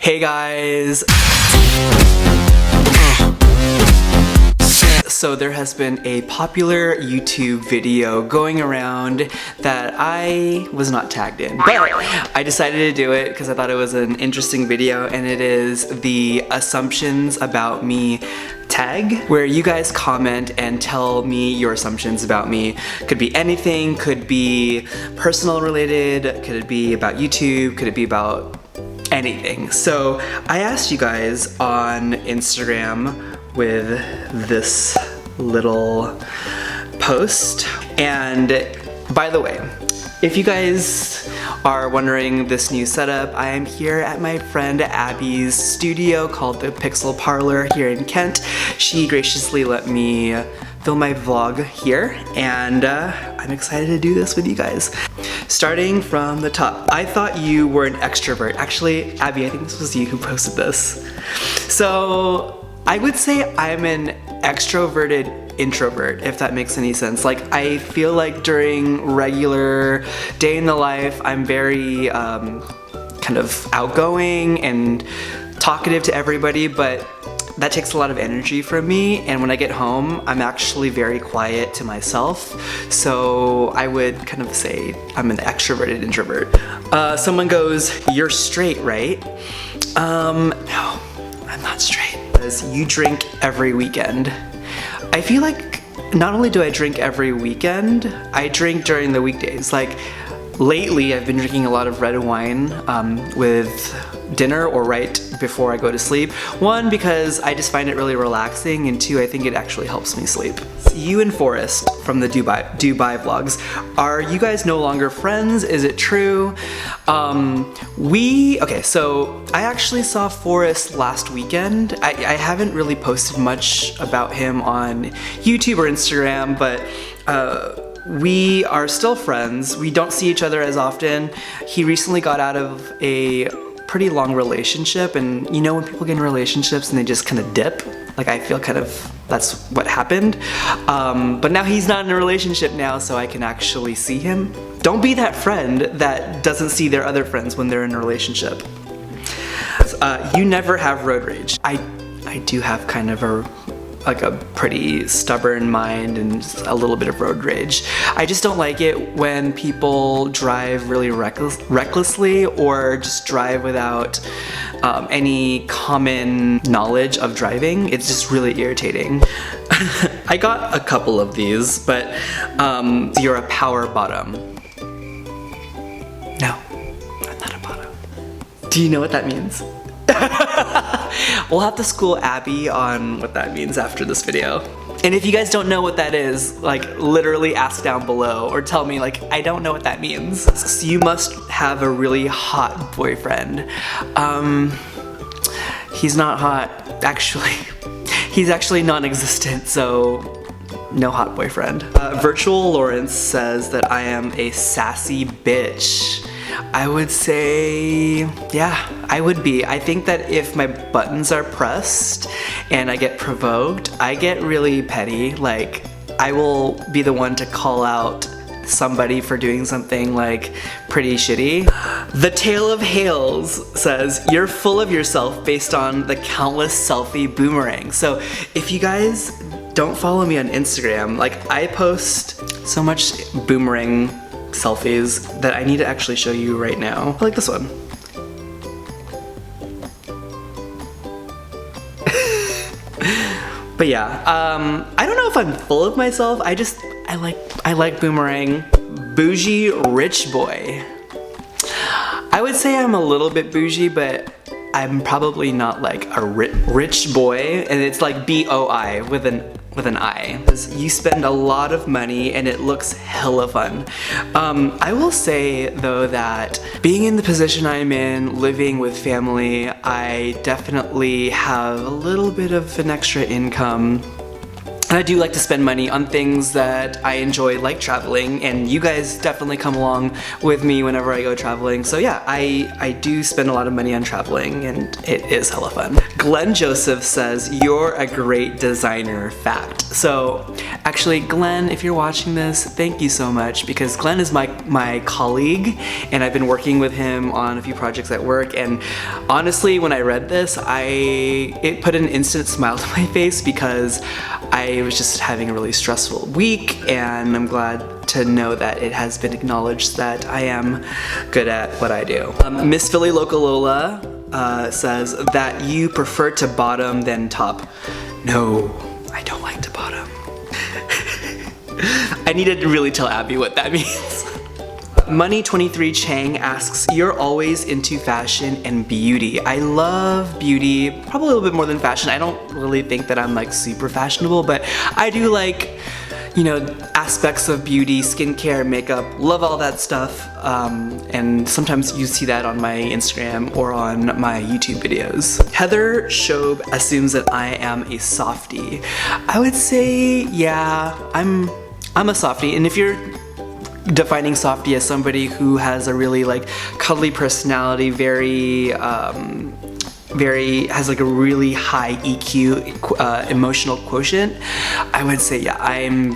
Hey guys! So there has been a popular YouTube video going around that I was not tagged in, but I decided to do it because I thought it was an interesting video, and it is the assumptions about me tag, where you guys comment and tell me your assumptions about me. Could be anything, could be personal related, could it be about YouTube, could it be about anything. So I asked you guys on Instagram with this little post, and by the way, if you guys are wondering this new setup, I am here at my friend Abby's studio called the Pixel Parlour here in Kent. She graciously let me film my vlog here, and I'm excited to do this with you guys. Starting from the top, I thought you were an extrovert. Actually, Abby, I think this was you who posted this. So I would say I'm an extroverted introvert, if that makes any sense. Like, I feel like during regular day in the life, I'm very kind of outgoing and talkative to everybody, but that takes a lot of energy from me, and when I get home, I'm actually very quiet to myself. So I would kind of say I'm an extroverted introvert. Someone goes, "You're straight, right?" No, I'm not straight. Because you drink every weekend. I feel like not only do I drink every weekend, I drink during the weekdays. Like, lately I've been drinking a lot of red wine with dinner or right before I go to sleep. One, because I just find it really relaxing, and two, I think it actually helps me sleep. You and Forrest from the Dubai vlogs, are you guys no longer friends? Is it true? Okay, so I actually saw Forrest last weekend. I haven't really posted much about him on YouTube or Instagram, but we are still friends. We don't see each other as often. He recently got out of a pretty long relationship, and you know when people get in relationships and they just kind of dip? Like, I feel kind of that's what happened. But now he's not in a relationship now, so I can actually see him. Don't be that friend that doesn't see their other friends when they're in a relationship. You never have road rage. I do have kind of a pretty stubborn mind and a little bit of road rage. I just don't like it when people drive really recklessly or just drive without any common knowledge of driving. It's just really irritating. I got a couple of these, but you're a power bottom. No, I'm not a bottom. Do you know what that means? We'll have to school Abby on what that means after this video. And if you guys don't know what that is, like, literally ask down below or tell me, like, I don't know what that means. So you must have a really hot boyfriend. He's not hot, actually. He's actually non-existent, so no hot boyfriend. Virtual Lawrence says that I am a sassy bitch. I would say, yeah, I would be. I think that if my buttons are pressed and I get provoked, I get really petty. Like, I will be the one to call out somebody for doing something like pretty shitty. The Tale of Hales says, you're full of yourself based on the countless selfie boomerangs. So if you guys don't follow me on Instagram, like, I post so much boomerang selfies that I need to actually show you right now. I like this one. But yeah, I don't know if I'm full of myself. I like boomerang. Bougie rich boy. I would say I'm a little bit bougie, but I'm probably not like a rich boy, and it's like B-O-I with an I. You spend a lot of money and it looks hella fun. I will say though that being in the position I'm in, living with family, I definitely have a little bit of an extra income. And I do like to spend money on things that I enjoy, like traveling, and you guys definitely come along with me whenever I go traveling. So yeah, I do spend a lot of money on traveling, and it is hella fun. Glenn Joseph says, "You're a great designer." Fact. So actually, Glenn, if you're watching this, thank you so much, because Glenn is my colleague, and I've been working with him on a few projects at work, and honestly, when I read this, it put an instant smile to my face, because I was just having a really stressful week, and I'm glad to know that it has been acknowledged that I am good at what I do. Miss Philly Localola says that you prefer to bottom than top. No, I don't like to bottom. I need to really tell Abby what that means. Money23 Chang asks, "You're always into fashion and beauty." I love beauty, probably a little bit more than fashion. I don't really think that I'm like super fashionable, but I do like, you know, aspects of beauty, skincare, makeup, love all that stuff. And sometimes you see that on my Instagram or on my YouTube videos. Heather Shobe assumes that I am a softie. I would say, yeah, I'm a softie, and if you're defining softie as somebody who has a really like cuddly personality, has like a really high EQ, emotional quotient, I would say yeah, I'm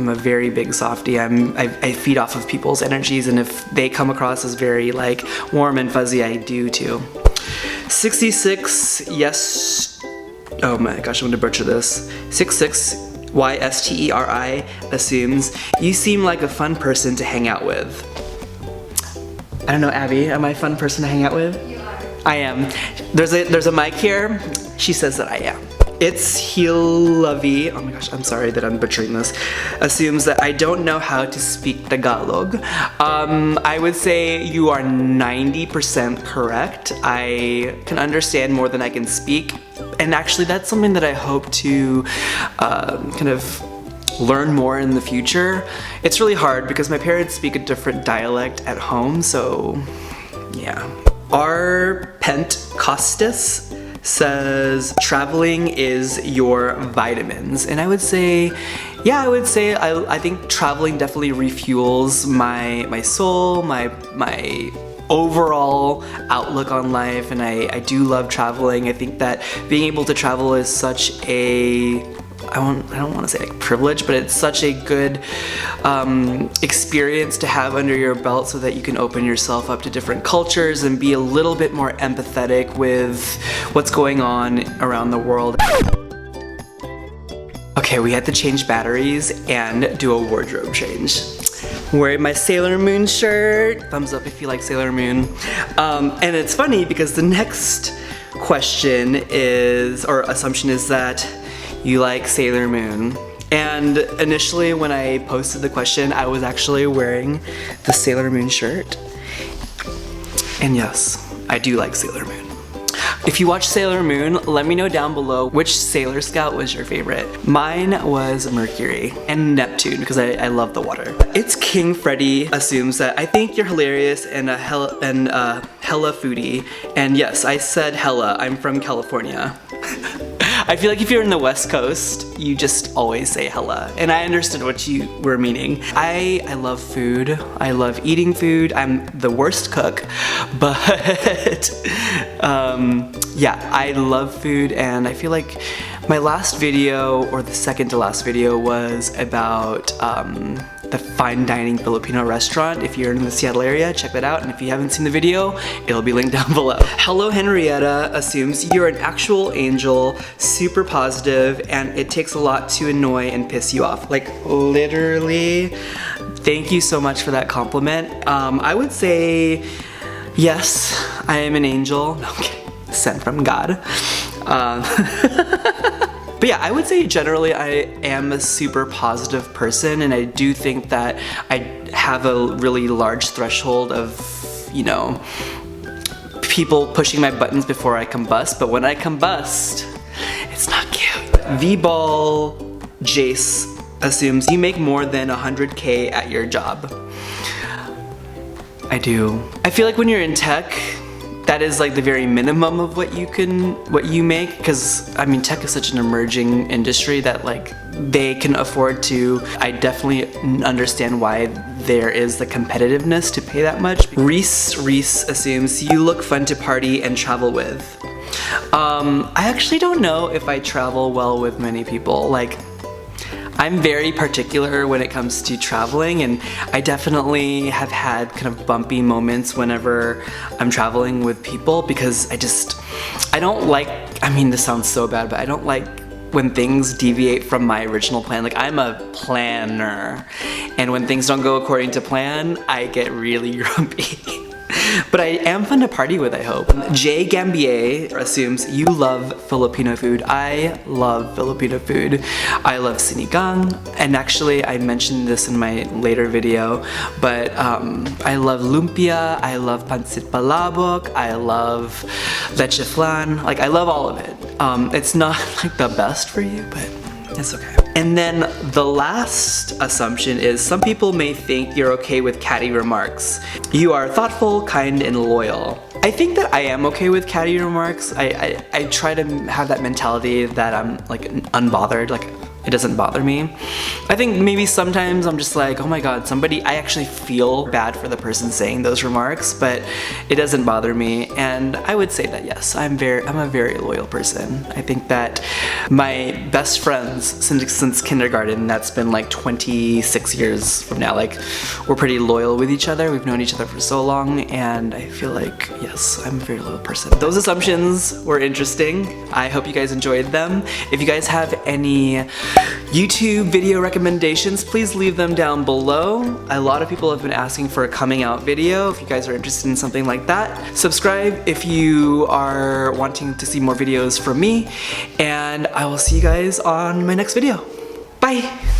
a very big softie. I feed off of people's energies, and if they come across as very like warm and fuzzy, I do too. 66 yes, oh my gosh, I'm gonna butcher this. 66 YSTERI assumes, "You seem like a fun person to hang out with." I don't know, Abby, am I a fun person to hang out with? You are. I am. There's a mic here. She says that I am. It's Hilavi, oh my gosh, I'm sorry that I'm butchering this, assumes that I don't know how to speak Tagalog. I would say you are 90% correct. I can understand more than I can speak, and actually that's something that I hope to kind of learn more in the future. It's really hard because my parents speak a different dialect at home, so yeah. R. Pent Costas says, "Traveling is your vitamins." And I would say, yeah, I think traveling definitely refuels my soul, my overall outlook on life, and I do love traveling. I think that being able to travel is such a, I don't want to say like privilege, but it's such a good experience to have under your belt, so that you can open yourself up to different cultures and be a little bit more empathetic with what's going on around the world. Okay, we had to change batteries and do a wardrobe change. Wearing my Sailor Moon shirt. Thumbs up if you like Sailor Moon. And it's funny because the next question is, or assumption is, that you like Sailor Moon. And initially when I posted the question, I was actually wearing the Sailor Moon shirt. And yes, I do like Sailor Moon. If you watch Sailor Moon, let me know down below which Sailor Scout was your favorite. Mine was Mercury and Neptune, because I love the water. It's King Freddy assumes that I think you're hilarious and a hella foodie. And yes, I said hella, I'm from California. I feel like if you're in the West Coast, you just always say hella, and I understood what you were meaning. I love food. I love eating food. I'm the worst cook, but yeah, I love food, and I feel like my last video, or the second to last video, was about the fine dining Filipino restaurant. If you're in the Seattle area, check that out, and if you haven't seen the video, it'll be linked down below. Hello Henrietta assumes you're an actual angel, super positive, and it takes a lot to annoy and piss you off. Like, literally. Thank you so much for that compliment. I would say yes, I am an angel. No, I'm kidding. Sent from God. But yeah, I would say generally I am a super positive person, and I do think that I have a really large threshold of, you know, people pushing my buttons before I combust, but when I combust, it's not cute. V-Ball Jace assumes you make more than 100K at your job. I do. I feel like when you're in tech, that is like the very minimum of what you make, because I mean tech is such an emerging industry that like they can afford to. I definitely understand why there is the competitiveness to pay that much. Reese assumes you look fun to party and travel with. I actually don't know if I travel well with many people. Like, I'm very particular when it comes to traveling, and I definitely have had kind of bumpy moments whenever I'm traveling with people, because I don't like, I mean this sounds so bad, but I don't like when things deviate from my original plan. Like, I'm a planner, and when things don't go according to plan, I get really grumpy. But I am fun to party with, I hope. Jay Gambier assumes you love Filipino food. I love Filipino food. I love sinigang, and actually I mentioned this in my later video, but I love lumpia, I love pancit palabok, I love leche flan. Like, I love all of it. It's not like the best for you, but it's okay. And then the last assumption is some people may think you're okay with catty remarks. You are thoughtful, kind, and loyal. I think that I am okay with catty remarks. I try to have that mentality that I'm like unbothered, like it doesn't bother me. I think maybe sometimes I'm just like, oh my god, I actually feel bad for the person saying those remarks, but it doesn't bother me. And I would say that yes, I'm a very loyal person. I think that my best friends since kindergarten, that's been like 26 years from now, like we're pretty loyal with each other. We've known each other for so long, and I feel like, yes, I'm a very loyal person. Those assumptions were interesting. I hope you guys enjoyed them. If you guys have any YouTube video recommendations, please leave them down below. A lot of people have been asking for a coming out video. If you guys are interested in something like that, subscribe if you are wanting to see more videos from me, and I will see you guys on my next video. Bye!